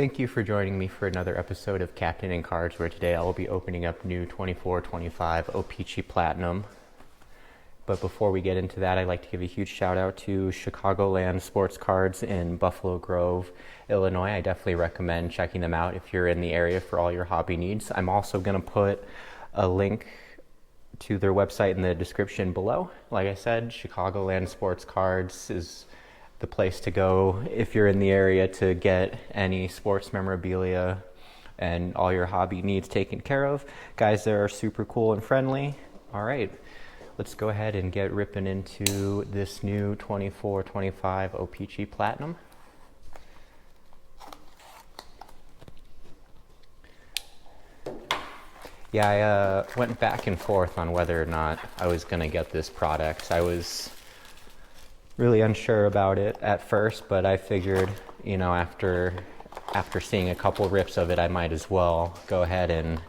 Thank you for joining me for another episode of Captain and Cards, where today I will be opening up new 24-25 O-Pee-Chee Platinum. But before we get into that, I'd like to give a huge shout out to Chicagoland Sports Cards in Buffalo Grove, Illinois. I definitely recommend checking them out if you're in the area for all your hobby needs. I'm also going to put a link to their website in the description below. Like I said, Chicagoland Sports Cards is the place to go if you're in the area to get any sports memorabilia and all your hobby needs taken care of. Guys there are super cool and friendly. All right, let's go ahead and get ripping into this new 24-25 O-Pee-Chee Platinum. Yeah, I went back and forth on whether or not I was going to get this product. I was really unsure about it at first, but I figured, you know, after seeing a couple rips of it, I might as well go ahead and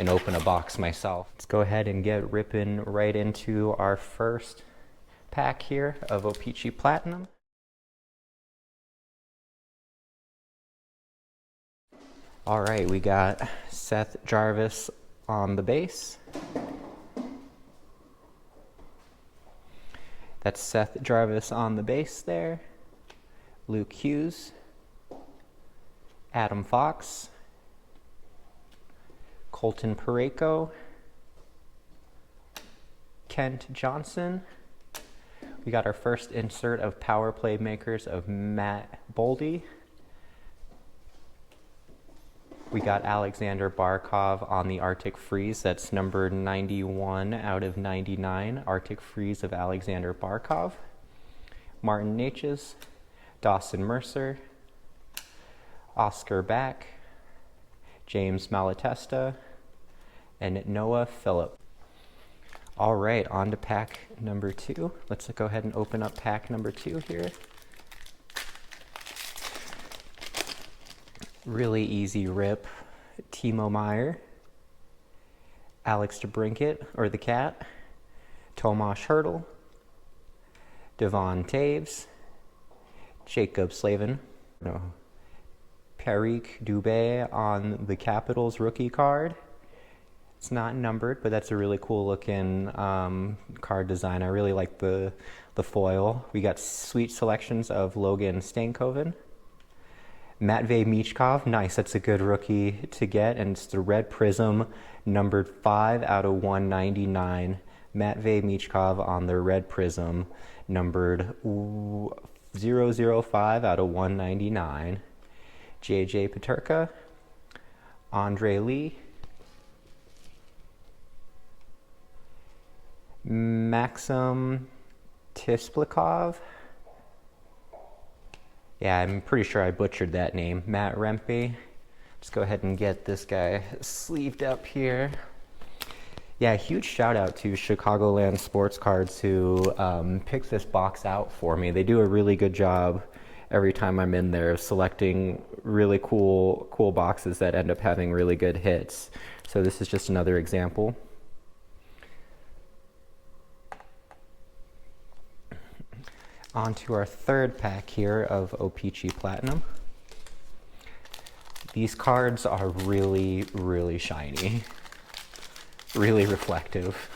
open a box myself. Let's go ahead and get ripping right into our first pack here of O-Pee-Chee Platinum. All right, we got Seth Jarvis on the base. That's Seth Jarvis on the base there. Luke Hughes. Adam Fox. Colton Parayko. Kent Johnson. We got our first insert of Power Play Makers of Matt Boldy. We got Alexander Barkov on the Arctic Freeze. That's number 91 out of 99. Arctic Freeze of Alexander Barkov. Martin Natchez. Dawson Mercer. Oscar Back. James Malatesta. And Noah Phillip. All right, on to pack number 2. Let's go ahead and open up pack number 2 here. Really easy rip. Timo Meyer, Alex DeBrincat, or the Cat, Tomas Hertl, Devon Taves, Jacob Slavin, Perique Dubé on the Capitals rookie card. It's not numbered, but that's a really cool looking card design. I really like the foil. We got sweet selections of Logan Stankoven. Matvei Michkov, nice, that's a good rookie to get, and it's the red prism, numbered 5 out of 199. Matvei Michkov on the red prism, numbered 005 out of 199. JJ Peterka, Andre Lee, Maxim Tisplikov. Yeah, I'm pretty sure I butchered that name. Matt Rempe. Let's go ahead and get this guy sleeved up here. Yeah, huge shout out to Chicagoland Sports Cards who picked this box out for me. They do a really good job every time I'm in there of selecting really cool boxes that end up having really good hits. So this is just another example. On to our third pack here of O-Pee-Chee Platinum. These cards are really, really shiny, really reflective.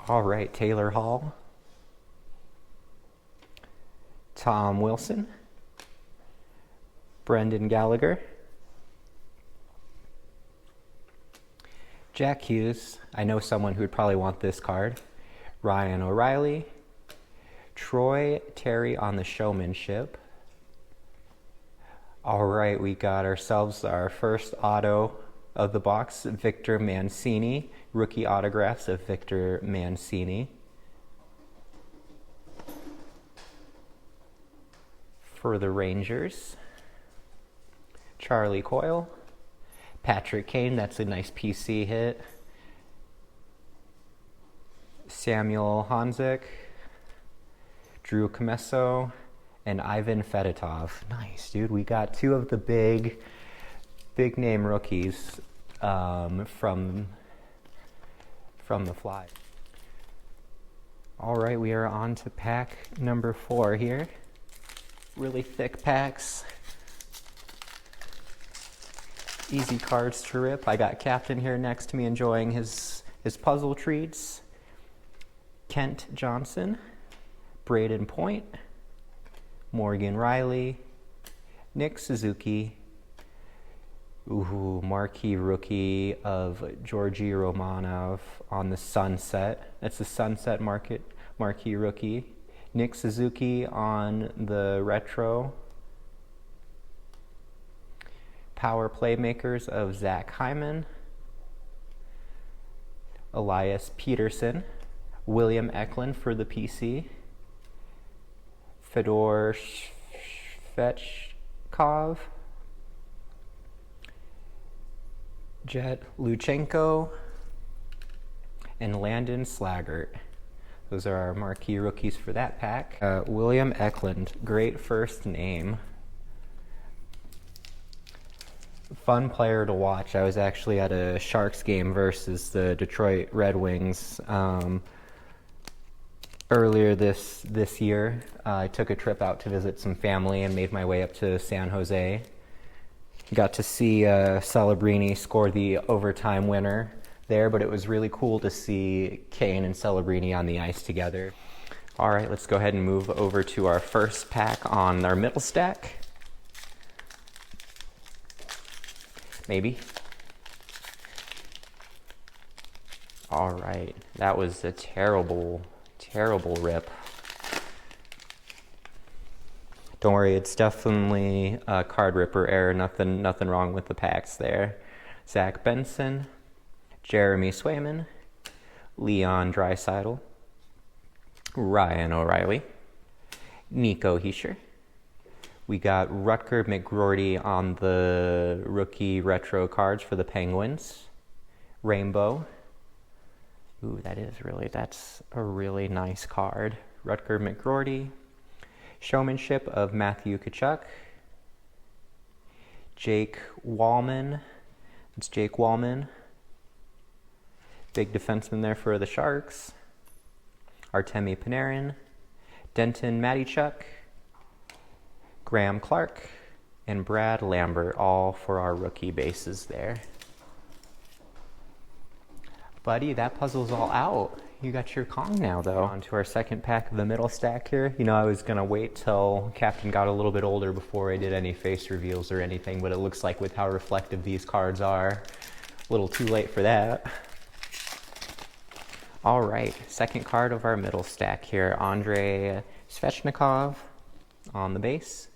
All right, Taylor Hall, Tom Wilson, Brendan Gallagher, Jack Hughes, I know someone who would probably want this card, Ryan O'Reilly, Troy Terry on the showmanship. All right, we got ourselves our first auto of the box, Victor Mancini, rookie autographs of Victor Mancini. For the Rangers, Charlie Coyle, Patrick Kane, that's a nice PC hit. Samuel Honzek, Drew Comesso, and Ivan Fedotov. Nice, dude. We got two of the big name rookies from the Fly. All right, we are on to pack number 4 here. Really thick packs. Easy cards to rip. I got Captain here next to me enjoying his puzzle treats. Kent Johnson, Braden Point, Morgan Riley, Nick Suzuki, marquee rookie of Georgy Romanov on the Sunset. That's the Sunset marquee rookie. Nick Suzuki on the retro. Power playmakers of Zach Hyman, Elias Peterson, William Eklund for the PC, Fedor Svechkov, Jet Luchenko, and Landon Slaggert. Those are our marquee rookies for that pack. William Eklund, great first name. Fun player to watch. I was actually at a Sharks game versus the Detroit Red Wings earlier this year. I took a trip out to visit some family and made my way up to San Jose. Got to see Celebrini score the overtime winner there, but it was really cool to see Kane and Celebrini on the ice together. All right, let's go ahead and move over to our first pack on our middle stack. Maybe. All right, that was a terrible rip. Don't worry, it's definitely a card ripper error. Nothing wrong with the packs there. Zach Benson, Jeremy Swayman, Leon Draisaitl, Ryan O'Reilly, Nico Hischier. We got Rutger McGroarty on the rookie retro cards for the Penguins. Rainbow. Ooh, that's a really nice card. Rutger McGroarty. Showmanship of Matthew Tkachuk. Jake Wallman. It's Jake Wallman. Big defenseman there for the Sharks. Artemi Panarin. Denton Mateychuk. Graham Clark. And Brad Lambert, all for our rookie bases there. Buddy, that puzzle's all out. You got your Kong now, though. On to our second pack of the middle stack here. You know, I was going to wait till Captain got a little bit older before I did any face reveals or anything, but it looks like with how reflective these cards are, a little too late for that. All right, second card of our middle stack here. Andrei Svechnikov on the base.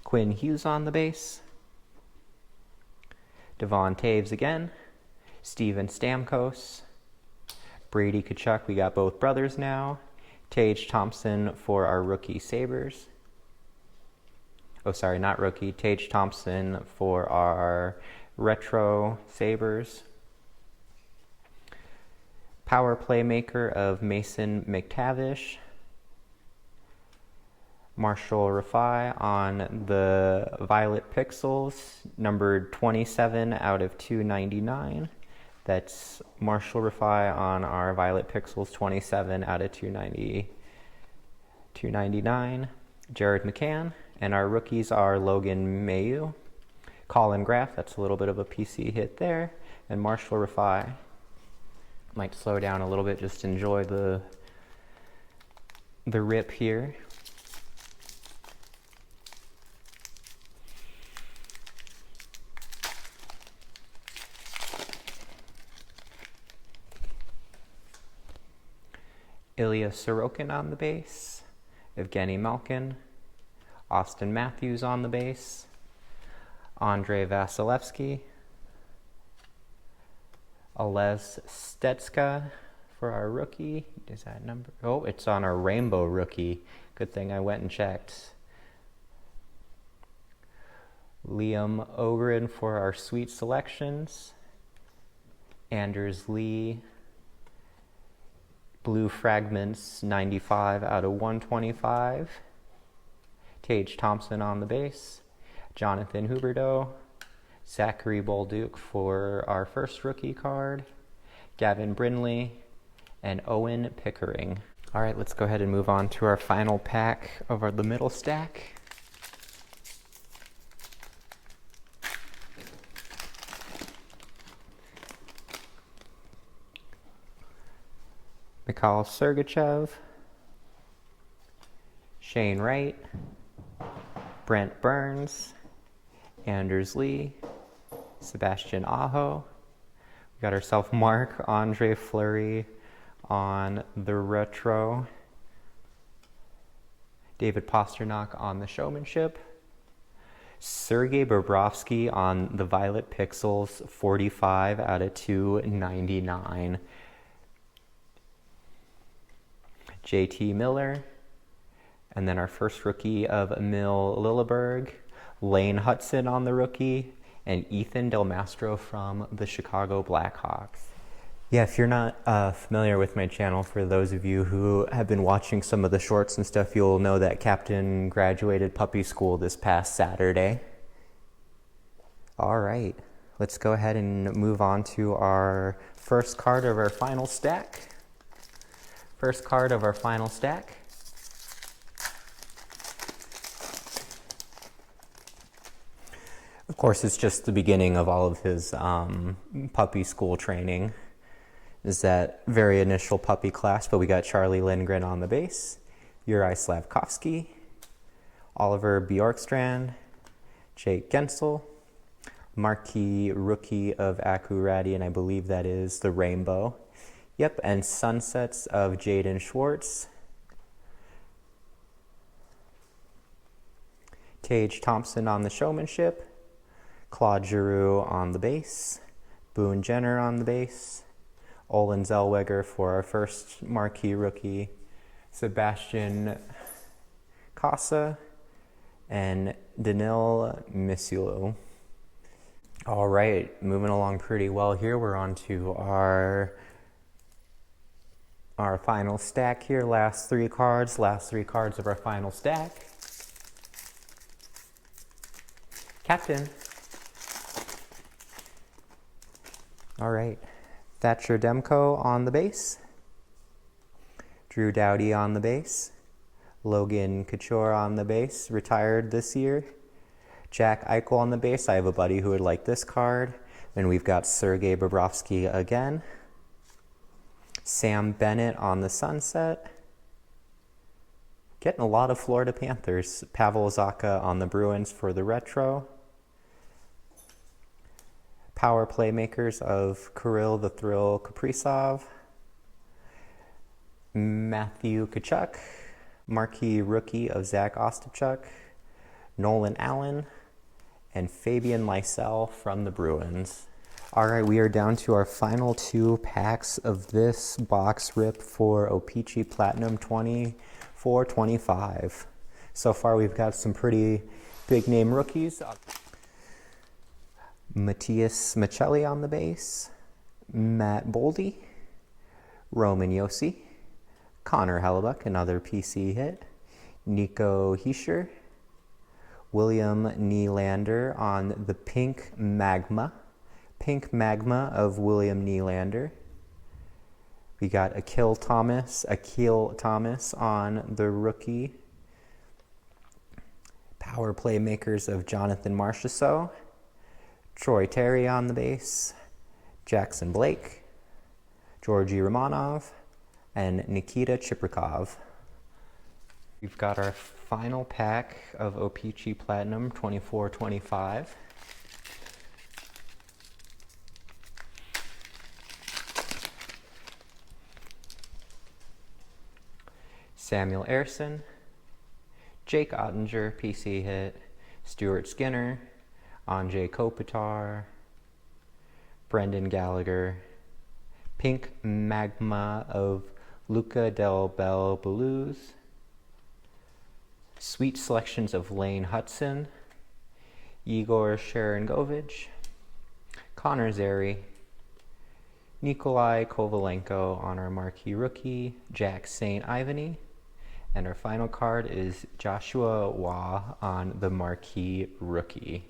Quinn Hughes on the base. Devon Taves again. Steven Stamkos. Brady Tkachuk, we got both brothers now. Tage Thompson for our rookie Sabres. Oh, sorry, not rookie. Tage Thompson for our retro Sabres. Power playmaker of Mason McTavish. Marshall Rafai on the Violet Pixels, numbered 27 out of 299. That's Marshall Rafai on our Violet Pixels, 27 out of 299. Jared McCann. And our rookies are Logan Mayu, Colin Graff, that's a little bit of a PC hit there, and Marshall Rafai. Might slow down a little bit, just enjoy the rip here. Ilya Sorokin on the base, Evgeny Malkin, Austin Matthews on the base, Andrei Vasilevsky, Alez Stetska for our rookie. Is that number? Oh, it's on our rainbow rookie. Good thing I went and checked. Liam Ogren for our sweet selections. Anders Lee. Blue Fragments, 95 out of 125. Tage Thompson on the base. Jonathan Huberdeau. Zachary Bolduc for our first rookie card. Gavin Brindley. And Owen Pickering. All right, let's go ahead and move on to our final pack of the middle stack. Mikhail Sergachev, Shane Wright, Brent Burns, Anders Lee, Sebastian Aho. We got ourselves Marc-Andre Fleury on the retro. David Pasternak on the showmanship. Sergei Bobrovsky on the Violet Pixels, 45 out of 299. JT Miller. And then our first rookie of Emil Lilleberg, Lane Hudson on the rookie, and Ethan Del Mastro from the Chicago Blackhawks. Yeah, if you're not familiar with my channel, for those of you who have been watching some of the shorts and stuff, you'll know that Captain graduated puppy school this past Saturday. All right, let's go ahead and move on to our first card of our final stack. First card of our final stack. Of course, it's just the beginning of all of his puppy school training. Is that very initial puppy class, but we got Charlie Lindgren on the base, Yuri Slavkovsky, Oliver Bjorkstrand, Jake Gensel, marquee rookie of Aku Radi, and I believe that is the Rainbow. Yep, and Sunsets of Jaden Schwartz, Tage Thompson on the showmanship, Claude Giroux on the base, Boone Jenner on the base, Olin Zellweger for our first marquee rookie, Sebastian Casa, and Danil Misiulo. All right, moving along pretty well here. We're on to our final stack here. Last three cards of our final stack. Captain. All right. Thatcher Demko on the base, Drew Doughty on the base, Logan Couture on the base, retired this year, Jack Eichel on the base. I have a buddy who would like this card. Then we've got Sergei Bobrovsky again, Sam Bennett on the Sunset, getting a lot of Florida Panthers, Pavel Zacha on the Bruins for the retro, power playmakers of Kirill the Thrill Kaprizov, Matthew Tkachuk, marquee rookie of Zach Ostapchuk, Nolan Allen, and Fabian Lysell from the Bruins. All right, we are down to our final two packs of this box rip for O-Pee-Chee Platinum 24-25. So far, we've got some pretty big name rookies. Matthias Maccelli on the base, Matt Boldy, Roman Josi, Connor Hellebuck, another PC hit, Nico Hischier, William Nylander on the Pink Magma of William Nylander. We got Akil Thomas on the rookie. Power playmakers of Jonathan Marchessault, Troy Terry on the base, Jackson Blake, Georgy Romanov, and Nikita Chiprikov. We've got our final pack of O-Pee-Chee Platinum 24-25. Samuel Ersson, Jake Ottinger, PC hit, Stuart Skinner, Anjay Kopitar, Brendan Gallagher, Pink Magma of Luca Del Bel Belluz, sweet selections of Lane Hudson, Igor Sharangovich, Connor Zary, Nikolai Kovalenko on our marquee rookie, Jack St. Ivany, and our final card is Joshua Waugh on the marquee rookie.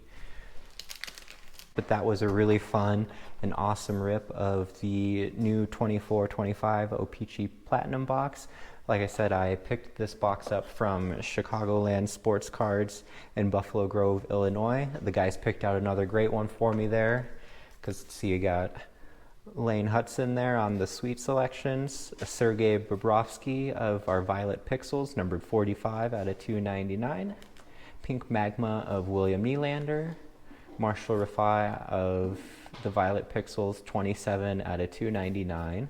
But that was a really fun and awesome rip of the new 24-25 O-Pee-Chee Platinum box. Like I said, I picked this box up from Chicagoland Sports Cards in Buffalo Grove, Illinois. The guys picked out another great one for me there, because see, you got Lane Hudson there on the sweet selections. Sergei Bobrovsky of our Violet Pixels, numbered 45 out of 299. Pink Magma of William Nylander. Marshall Rafai of the Violet Pixels, 27 out of 299.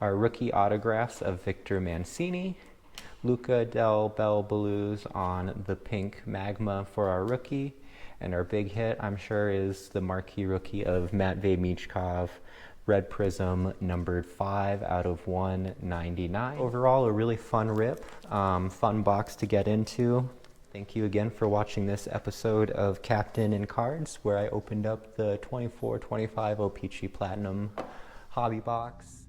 Our rookie autographs of Victor Mancini. Luca Del Bel Blues on the Pink Magma for our rookie. And our big hit, I'm sure, is the marquee rookie of Matvei Michkov, Red Prism, numbered 5 out of 199. Overall, a really fun rip, fun box to get into. Thank you again for watching this episode of Captain in Cards, where I opened up the 24-25 O-Pee-Chee Platinum hobby box.